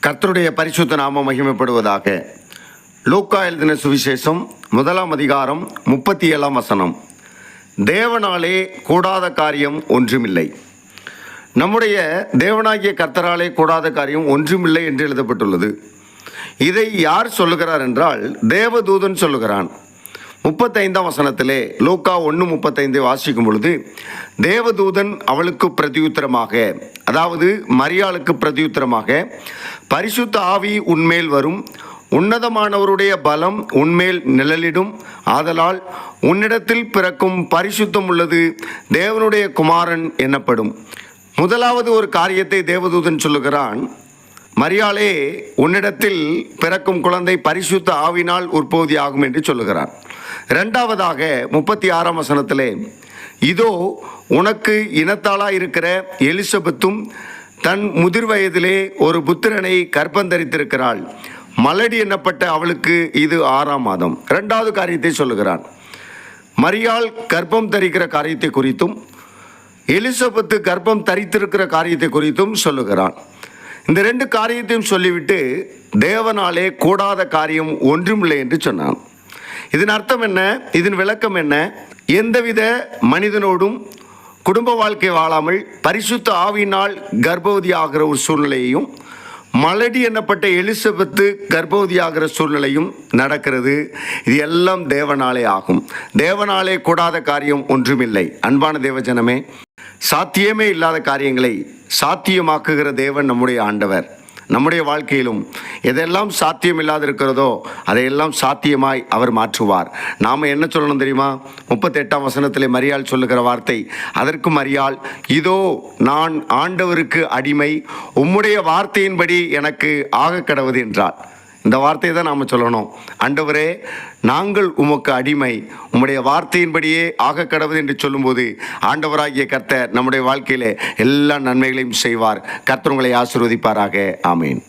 கர்த்தருடைய பரிசுத்த நாமம் மகிமைப்படுவதாக. லூக்கா எழுதின சுவிசேஷம் 1 அதிகாரம் 37 தேவனாலே கூடாத காரியம் ஒன்றுமில்லை. நம்முடைய தேவனாகிய கர்த்தராலே கூடாத காரியம் ஒன்றுமில்லை என்று எழுதப்பட்டுள்ளது. இதை யார் சொல்லுகிறார் என்றால் தேவதூதன் சொல்லுகிறான். 35 லூக்கா 1:35 வாசிக்கும் பொழுது, தேவதூதன் அவளுக்கு பிரதியுத்தரமாக, அதாவது மரியாளுக்கு பிரதியுத்தரமாக, பரிசுத்த ஆவி உன்மேல் வரும், உன்னதமானவருடைய பலம் உன்மேல் நிழலிடும், ஆதலால் உன்னிடத்தில் பிறக்கும் பரிசுத்தம் உள்ளது தேவனுடைய குமாரன் எனப்படும். முதலாவது ஒரு காரியத்தை தேவதூதன் சொல்லுகிறான். மரியாளே, உன்னிடத்தில் பிறக்கும் குழந்தை பரிசுத்த ஆவினால் உற்பத்தி ஆகும் என்று சொல்லுகிறான். இரண்டாவதாக 36 இதோ உனக்கு இனத்தாளாக இருக்கிற எலிசபெத்தும் தன் முதிர் வயதிலே ஒரு புத்திரனை கர்ப்பந்தரித்திருக்கிறாள். மலடி எண்ணப்பட்ட அவளுக்கு இது 6ஆம் மாதம். இரண்டாவது காரியத்தை சொல்லுகிறான். மரியாள் கர்ப்பம் தரிக்கிற காரியத்தை குறித்தும் எலிசபெத்து கர்ப்பம் தரித்திருக்கிற காரியத்தை குறித்தும் சொல்லுகிறான். இந்த 2 காரியத்தையும் சொல்லிவிட்டு தேவனாலே கூடாத காரியம் ஒன்றுமில்லை என்று சொன்னான். இதன் அர்த்தம் என்ன? இதன் விளக்கம் என்ன? எந்தவித மனிதனோடும் குடும்ப வாழ்க்கை வாழாமல் பரிசுத்த ஆவியினால் கர்ப்பவதி ஆகிற ஒரு சூழ்நிலையையும், மலடி எண்ணப்பட்ட எலிசபெத்து கர்ப்பவதி ஆகிற சூழ்நிலையும் நடக்கிறது. இது எல்லாம் தேவனாலே ஆகும். தேவனாலே கூடாத காரியம் ஒன்றுமில்லை. அன்பான தேவஜனமே, சாத்தியமே இல்லாத காரியங்களை சாத்தியமாக்குகிற தேவன் நம்முடைய ஆண்டவர். நம்முடைய வாழ்க்கையிலும் எதெல்லாம் சாத்தியம் இல்லாது இருக்கிறதோ அதையெல்லாம் சாத்தியமாய் அவர் மாற்றுவார். நாம் என்ன சொல்லணும் தெரியுமா? 38 மரியாள் சொல்லுகிற வார்த்தை, அதற்கு மரியாள், இதோ நான் ஆண்டவருக்கு அடிமை, உம்முடைய வார்த்தையின்படி எனக்கு ஆக கடவுது என்றார். இந்த வார்த்தையை தான் நாம் சொல்லணும். ஆண்டவரே, நாங்கள் உமக்கு அடிமை, உம்முடைய வார்த்தையின்படியே ஆக கடவுது என்று சொல்லும்போது ஆண்டவராகிய கர்த்தர் நம்முடைய வாழ்க்கையிலே எல்லா நன்மைகளையும் செய்வார். கர்த்தர் உங்களை ஆசீர்வதிப்பாராக. ஆமேன்.